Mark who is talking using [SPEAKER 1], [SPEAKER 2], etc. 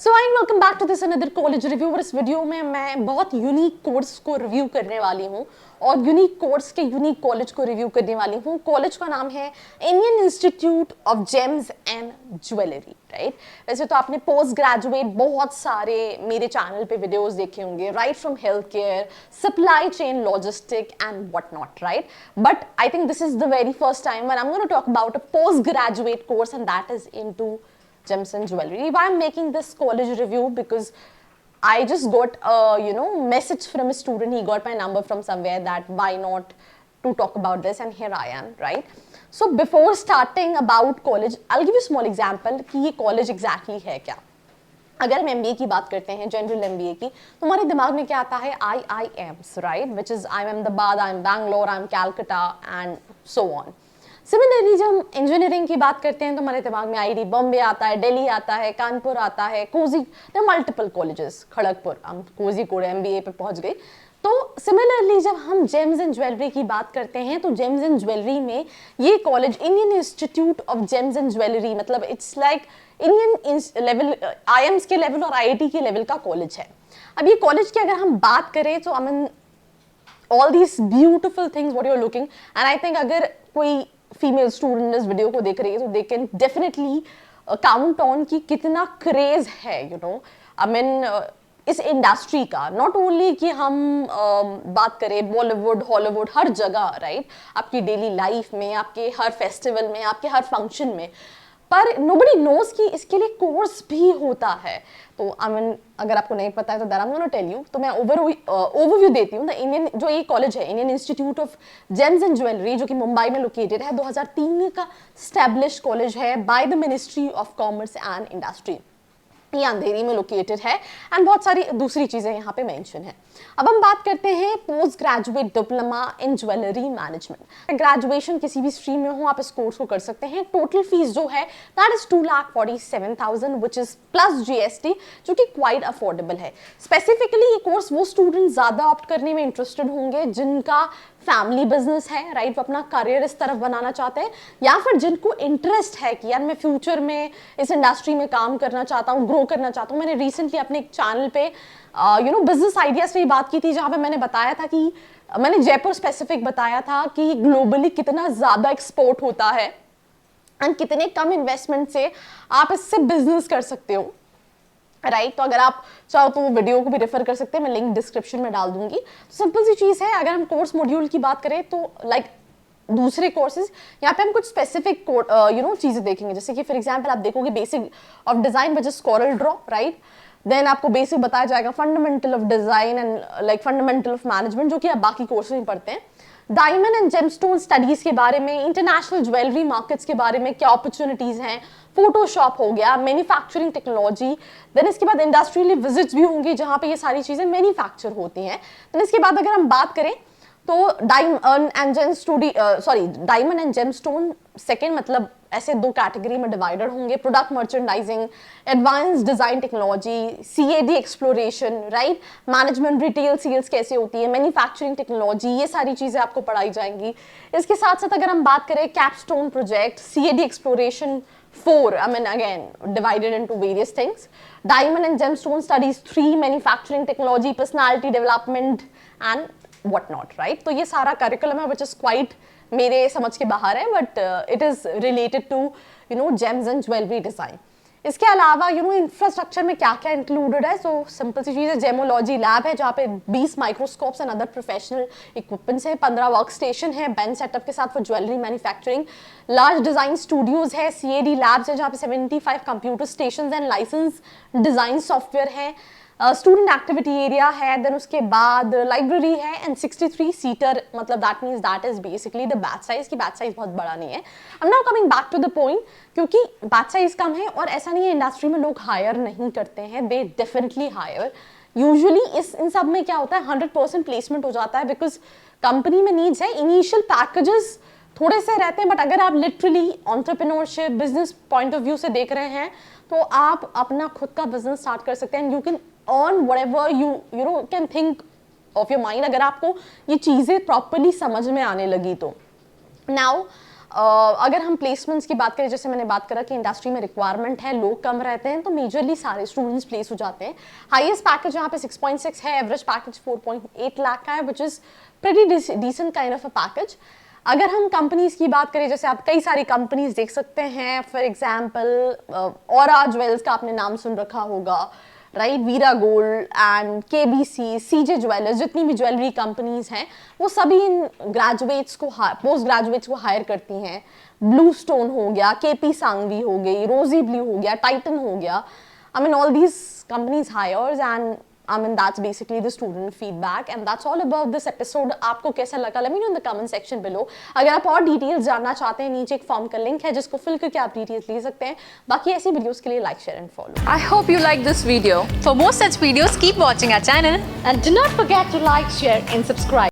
[SPEAKER 1] So I welcome back to this another college review. और इस video में मैं बहुत यूनिक कोर्स को रिव्यू करने वाली हूँ और यूनिक कोर्स के यूनिक कॉलेज को रिव्यू करने वाली हूँ। कॉलेज का नाम है Indian institute of gems and jewellery, right. वैसे तो आपने पोस्ट ग्रेजुएट बहुत सारे मेरे चैनल पे वीडियोस देखे होंगे, right from health care, supply chain, logistic and what not, right. But I think this is the very first time when I am gonna talk about a post graduate course and that is into gems and jewelry. Why I'm making this college review? Because I just got a message from a student. He got my number from somewhere that why not to talk about this, and here I am, right? So before starting about college, I'll give you a small example कि ये college exactly है क्या। अगर हम MBA की बात करते हैं, जनरल MBA की, तो हमारे दिमाग में क्या आता है? IIMs, right? Which is IIM Ahmedabad, IIM Bangalore, IIM Calcutta and so on. Similarly जब हम इंजीनियरिंग की बात करते हैं तो हमारे दिमाग में IIT बॉम्बे आता है, दिल्ली आता है, कानपुर आता है, कोजी, मल्टीपल कॉलेजेस, खड़गपुर, हम कोझीकोड MBA पे पहुंच गए। तो सिमिलरली जब हम जेम्स एंड ज्वेलरी की बात करते हैं तो जेम्स एंड ज्वेलरी में ये college Indian institute of gems and jewellery, मतलब it's like Indian level, IIMs के लेवल और IIT के लेवल का कॉलेज है। अब ये कॉलेज की अगर हम बात करें तो I mean all these beautiful things what you are looking, and I think अगर कोई फीमेल स्टूडेंट इस वीडियो को देख रही है तो they can definitely count on कि कितना क्रेज है आई मीन इस इंडस्ट्री का। नॉट ओनली कि हम बात करें बॉलीवुड, हॉलीवुड, हर जगह, राइट, आपकी डेली लाइफ में, आपके हर फेस्टिवल में, आपके हर फंक्शन में, पर नोबडी नोज कि इसके लिए कोर्स भी होता है। तो आई मीन अगर आपको नहीं पता है तो that I am gonna tell you. तो मैं ओवरव्यू देती हूँ। द इंडियन जो ये कॉलेज है, Indian institute of gems and jewellery, जो कि मुंबई में लोकेटेड है, 2003 का स्टैब्लिश कॉलेज है by the ministry of commerce and industry. ये अंधेरी में लोकेटेड है एंड बहुत सारी दूसरी चीजें यहाँ पे मेंशन है। अब हम बात करते हैं post graduate diploma in jewellery management. Graduation किसी भी स्ट्रीम में हो आप इस कोर्स को कर सकते हैं। टोटल फीस जो है that is 2,47,000 which is plus GST, जो कि क्वाइट अफोर्डेबल है। स्पेसिफिकली ये कोर्स वो स्टूडेंट ज्यादा ऑप्ट करने में इंटरेस्टेड होंगे जिनका फैमिली बिजनेस है, राइट, वो अपना करियर इस तरफ बनाना चाहते हैं, या फिर जिनको इंटरेस्ट है कि यार मैं फ्यूचर में इस इंडस्ट्री में काम करना चाहता हूँ, ग्रो करना चाहता हूँ। मैंने रिसेंटली अपने एक चैनल पे बिजनेस आइडियाज पे बात की थी, जहाँ पे मैंने बताया था कि मैंने जयपुर स्पेसिफिक बताया था कि ग्लोबली कितना ज्यादा एक्सपोर्ट होता है एंड कितने कम इन्वेस्टमेंट से आप इससे बिजनेस कर सकते हो, राइट। तो अगर आप चाहो तो वो वीडियो को भी रेफर कर सकते हैं, मैं लिंक डिस्क्रिप्शन में डाल दूंगी। तो सिंपल सी चीज़ है। अगर हम कोर्स मॉड्यूल की बात करें तो लाइक दूसरे कोर्सेज, यहाँ पे हम कुछ स्पेसिफिक चीज़ें देखेंगे। जैसे कि फॉर एग्जांपल आप देखोगे basic of design which is Corel Draw, right. Then आपको बेसिक बताया जाएगा fundamental of design and like fundamental of management, जो कि आप बाकी कोर्सेज में पढ़ते हैं। डायमंड एंड जेमस्टोन स्टडीज के बारे में, इंटरनेशनल ज्वेलरी मार्केट्स के बारे में क्या अपॉर्चुनिटीज हैं, फोटोशॉप हो गया, मैन्युफैक्चरिंग टेक्नोलॉजी। देन इसके बाद इंडस्ट्रियल विजिट्स भी होंगी जहाँ पे ये सारी चीजें मैन्युफैक्चर होती हैं। देन इसके बाद अगर हम बात करें तो डायमंड एंड जेमस्टोन सेकेंड, मतलब ऐसे दो कैटेगरी में डिवाइडेड होंगे। Product merchandising, advance design technology, CAD exploration, right, management, retail sales कैसे होती है, मैन्युफैक्चरिंग टेक्नोलॉजी, ये सारी चीजें आपको पढ़ाई जाएंगी। इसके साथ साथ अगर हम बात करें capstone project, CAD exploration 4, I mean again divided into various things. Diamond and gemstone studies 3, manufacturing technology, personality development and what not, right? तो ये सारा curriculum है which is quite मेरे समझ के बाहर है, but it is related to gems and jewelry design. इसके अलावा इंफ्रास्ट्रक्चर में क्या क्या इंक्लूडेड है। सो सिंपल सी चीज़ है, जेमोलॉजी लैब है जहाँ पे 20 microscopes and other professional equipments हैं, 15 वर्क स्टेशन है बेंच सेटअप के साथ for jewellery manufacturing, large design studios है, CAD लैब्स है जहाँ पे 75 computer station and licence design software है, स्टूडेंट एक्टिविटी एरिया है, देन उसके बाद लाइब्रेरी है एंड 63 सीटर, मतलब that means that is basically the batch size की बैच साइज बहुत बड़ा नहीं है। I am now coming back to the point, क्योंकि बैच साइज कम है और ऐसा नहीं है इंडस्ट्री में लोग हायर नहीं करते हैं, दे डेफिनेटली हायर। यूजुअली इन सब में क्या होता है 100% प्लेसमेंट हो जाता है बिकॉज कंपनी में नीड्स है। इनिशियल पैकेजेस थोड़े से रहते हैं, बट अगर आप literally entrepreneurship business point of view से देख रहे हैं तो आप अपना खुद का बिजनेस स्टार्ट कर सकते हैं and you can earn whatever you can think of your mind, अगर आपको ये चीज़ें प्रॉपरली समझ में आने लगी तो। नाउ अगर हम प्लेसमेंट्स की बात करें, जैसे मैंने बात करा कि इंडस्ट्री में रिक्वायरमेंट है, लोग कम रहते हैं, तो मेजरली सारे स्टूडेंट्स प्लेस हो जाते हैं। हाईएस्ट पैकेज यहाँ पे 6.6 है, एवरेज पैकेज 4.8 लाख का है, which is pretty decent kind of a package. अगर हम कंपनीज की बात करें, जैसे आप कई सारी कंपनीज देख सकते हैं, फॉर एग्जांपल औरा ज्वेल्स का आपने नाम सुन रखा होगा, right, Veera gold and KBC, CJ jewellers, जितनी भी ज्वेलरी कंपनीज हैं वो सभी इन ग्रेजुएट्स को पोस्ट ग्रेजुएट्स को हायर करती हैं। ब्लू स्टोन हो गया, केपी सांगवी हो गई, रोजी ब्लू हो गया, टाइटन हो गया, I mean all these companies hires and I mean that's basically the student feedback and that's all about this episode। आपको कैसा लगा? Let me know in the comment section below। अगर आप और डिटेल्स जानना चाहते हैं, नीचे एक फॉर्म का लिंक है जिसको फिल करके आप डिटेल्स ले सकते हैं। बाकी ऐसी वीडियोस के लिए like, share and follow.
[SPEAKER 2] I hope you like this video. For more such videos, keep watching our channel
[SPEAKER 1] And do not forget to like, share and subscribe।